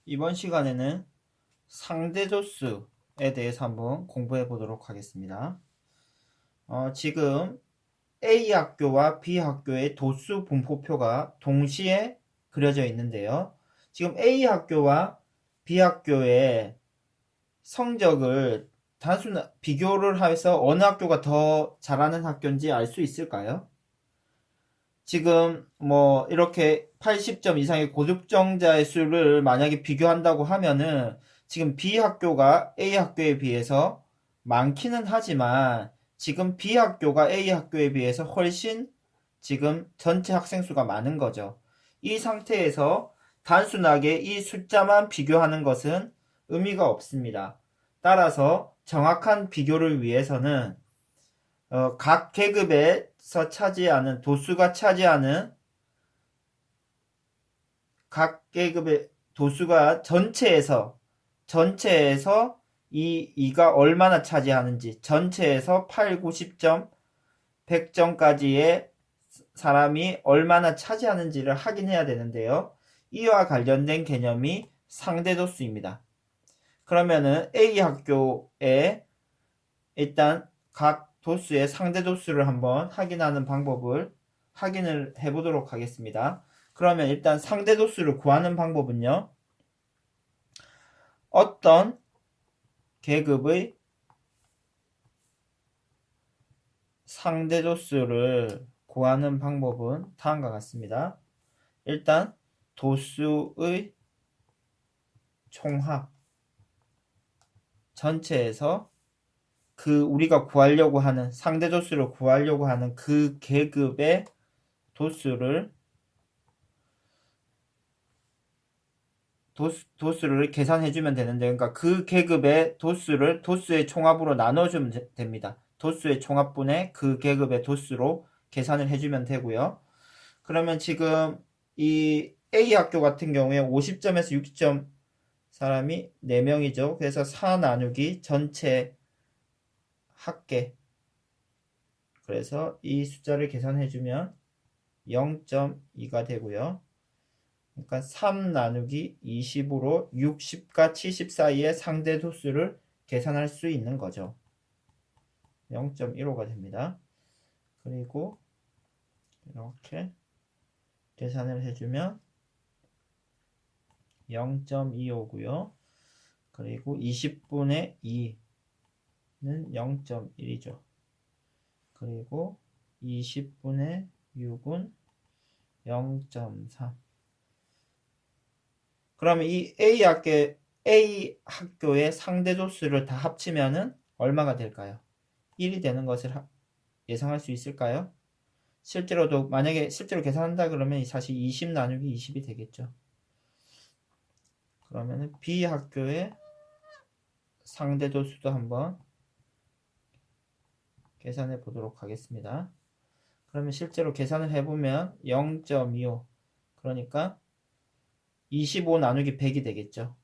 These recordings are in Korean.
이번 시간에는 상대조수에 대해서 한번 공부해 보도록 하겠습니다. 지금 A 학교와 B 학교의 도수 분포표가 동시에 그려져 있는데요. 지금 A 학교와 B 학교의 성적을 단순 비교를 해서 어느 학교가 더 잘하는 학교인지 알 수 있을까요? 지금 뭐 이렇게 80점 이상의 고득점자의 수를 만약에 비교한다고 하면은 지금 B 학교가 A 학교에 비해서 많기는 하지만 지금 B 학교가 A 학교에 비해서 훨씬 지금 전체 학생 수가 많은 거죠. 이 상태에서 단순하게 이 숫자만 비교하는 것은 의미가 없습니다. 따라서 정확한 비교를 위해서는 각 계급에서 차지하는 도수가 차지하는 각 계급의 도수가 전체에서 이가 얼마나 차지하는지 전체에서 8, 90점, 100점까지의 사람이 얼마나 차지하는지를 확인해야 되는데요. 이와 관련된 개념이 상대도수입니다. 그러면은 A 학교에 일단 각 도수의 상대도수를 한번 확인하는 방법을 확인을 해보도록 하겠습니다. 그러면 일단 상대도수를 구하는 방법은요. 어떤 계급의 상대도수를 구하는 방법은 다음과 같습니다. 일단 도수의 총합 전체에서 우리가 구하려고 하는 상대도수를 구하려고 하는 그 계급의 도수를 계산해주면 되는데, 그러니까 그 계급의 도수의 총합으로 나눠주면 됩니다. 도수의 총합분의 그 계급의 도수로 계산을 해주면 되고요. 그러면 지금 이 A 학교 같은 경우에 50점에서 60점 사람이 4명이죠. 그래서 4 나누기 전체 합계. 그래서 이 숫자를 계산해주면 0.2가 되고요. 그러니까 3 나누기 20으로 60과 70 사이의 상대 도수를 계산할 수 있는 거죠. 0.15가 됩니다. 그리고 이렇게 계산을 해주면 0.25고요. 그리고 20분의 2는 0.1이죠. 그리고 20분의 6은 0.3. 그러면 이 A 학교의 상대도수를 다 합치면은 얼마가 될까요? 1이 되는 것을 예상할 수 있을까요? 만약에 실제로 계산한다 그러면 사실 20 나누기 20이 되겠죠. 그러면은 B 학교의 상대도수도 한번 계산해 보도록 하겠습니다. 그러면 실제로 계산을 해보면 0.25, 그러니까 25 나누기 100이 되겠죠.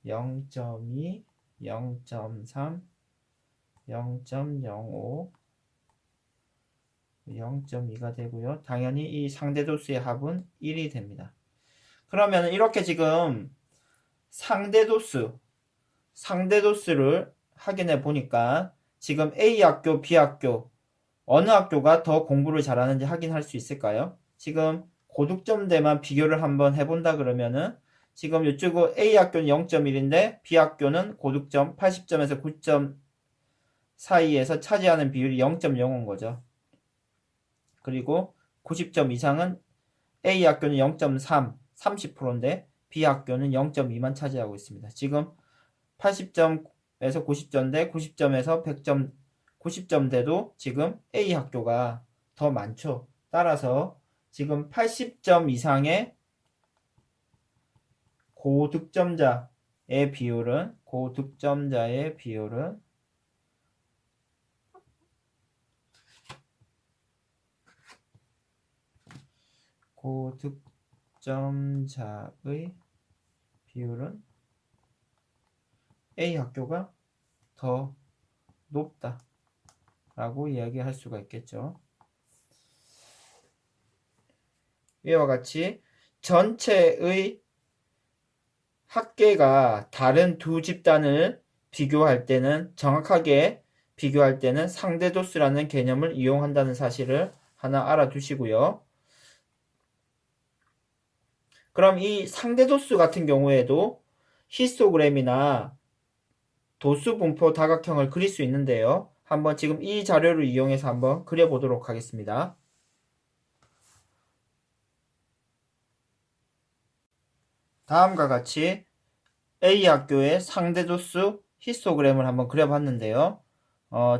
0.2, 0.3, 0.05, 0.2가 되고요. 당연히 이 상대도수의 합은 1이 됩니다. 그러면 이렇게 지금 상대도수를 확인해 보니까 지금 A 학교, B 학교 어느 학교가 더 공부를 잘하는지 확인할 수 있을까요? 지금 고득점대만 비교를 한번 해본다 그러면은 지금 이쪽은 A 학교는 0.1인데 B 학교는 고득점 80점에서 9점 사이에서 차지하는 비율이 0.05인 거죠. 그리고 90점 이상은 A 학교는 0.3, 30%인데 B 학교는 0.2만 차지하고 있습니다. 지금 80점에서 90점대, 90점에서 100점, 90점대도 지금 A 학교가 더 많죠. 따라서 지금 80점 이상의 고득점자의 비율은 A 학교가 더 높다라고 이야기할 수가 있겠죠. 이와 같이 전체의 합계가 다른 두 집단을 비교할 때는 정확하게 비교할 때는 상대도수라는 개념을 이용한다는 사실을 하나 알아두시고요. 그럼 이 상대도수 같은 경우에도 히스토그램이나 도수분포 다각형을 그릴 수 있는데요. 한번 지금 이 자료를 이용해서 한번 그려보도록 하겠습니다. 다음과 같이 A학교의 상대도수 히스토그램을 한번 그려봤는데요.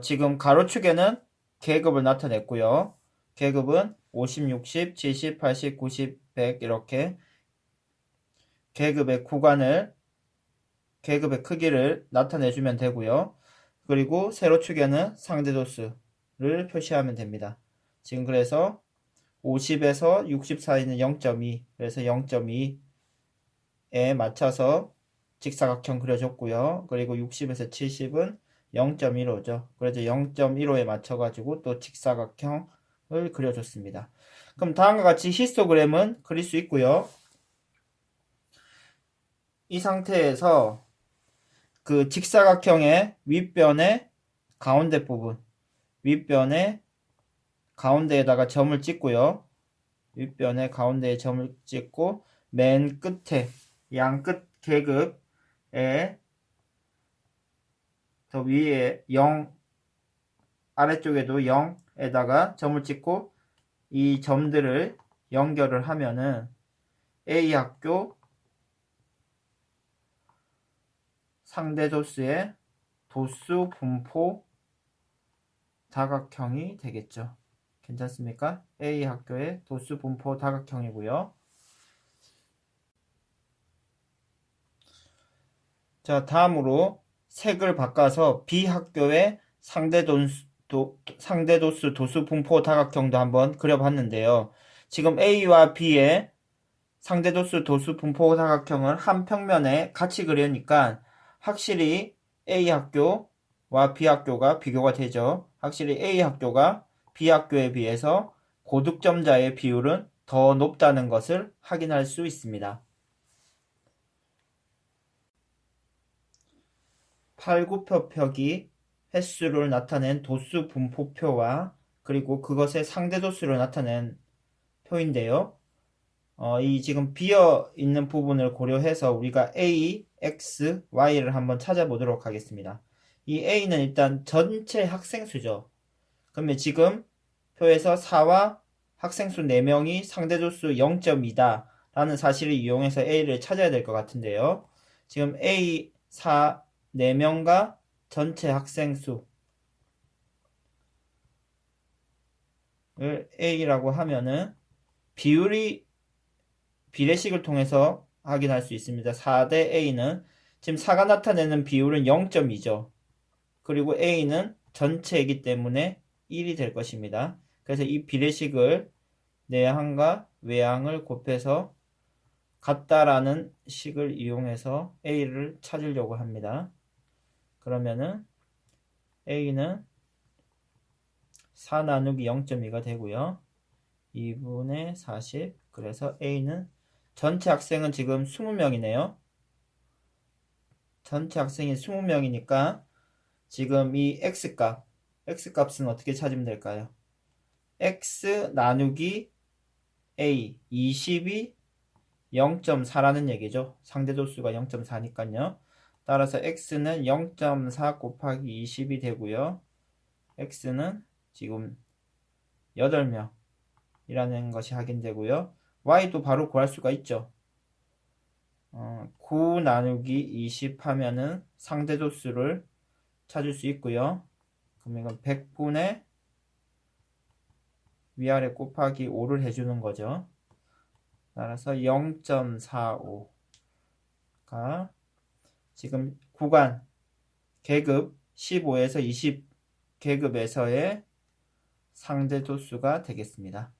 지금 가로축에는 계급을 나타냈고요. 계급은 50, 60, 70, 80, 90, 100 이렇게 계급의 구간을 계급의 크기를 나타내주면 되고요. 그리고 세로축에는 상대도수를 표시하면 됩니다. 지금 그래서 50에서 60 사이는 0.2 그래서 0.2에 맞춰서 직사각형 그려줬고요. 그리고 60에서 70은 0.15죠. 그래서 0.15에 맞춰가지고 또 직사각형을 그려줬습니다. 그럼 다음과 같이 히스토그램은 그릴 수 있고요. 이 상태에서 그 직사각형의 윗변의 가운데 부분, 윗변의 가운데에다가 점을 찍고요. 윗변의 가운데에 점을 찍고 맨 끝에 양끝 계급에 더 위에 0 아래쪽에도 0에다가 점을 찍고 이 점들을 연결을 하면은 A학교 상대도수의 도수 분포 다각형이 되겠죠. 괜찮습니까? A학교의 도수 분포 다각형이고요. 자, 다음으로 색을 바꿔서 B학교의 상대도수 도수 분포 다각형도 한번 그려봤는데요. 지금 A와 B의 상대도수 도수 분포 다각형을 한 평면에 같이 그리니까 확실히 A학교와 B학교가 비교가 되죠. 확실히 A학교가 B학교에 비해서 고득점자의 비율은 더 높다는 것을 확인할 수 있습니다. 팔굽혀펴기 횟수를 나타낸 도수 분포표와 그리고 그것의 상대도수를 나타낸 표인데요. 이 지금 비어 있는 부분을 고려해서 우리가 A, X, Y를 한번 찾아보도록 하겠습니다. 이 A는 일단 전체 학생 수죠. 그러면 지금 표에서 4와 학생 수 4명이 상대도수 0.2다 라는 사실을 이용해서 A를 찾아야 될 것 같은데요. 지금 A, 4, 4명과 전체 학생 수를 A라고 하면은 비례식을 통해서 확인할 수 있습니다. 4대 A는 지금 4가 나타내는 비율은 0.2죠. 그리고 A는 전체이기 때문에 1이 될 것입니다. 그래서 이 비례식을 내항과 외항을 곱해서 같다라는 식을 이용해서 A를 찾으려고 합니다. 그러면은 A는 4 나누기 0.2가 되고요. 2분의 40 그래서 A는 전체 학생은 지금 20명이네요. 전체 학생이 20명이니까 지금 이 X값은 어떻게 찾으면 될까요? X 나누기 A 20이 0.4라는 얘기죠. 상대도수가 0.4니까요. 따라서 X는 0.4 곱하기 20이 되고요. X는 지금 8명이라는 것이 확인되고요. Y도 바로 구할 수가 있죠. 9 나누기 20 하면은 상대도수를 찾을 수 있고요. 그럼 이건 100분의 위아래 곱하기 5를 해주는 거죠. 따라서 0.45가 지금 구간 계급 15에서 20 계급에서의 상대도수가 되겠습니다.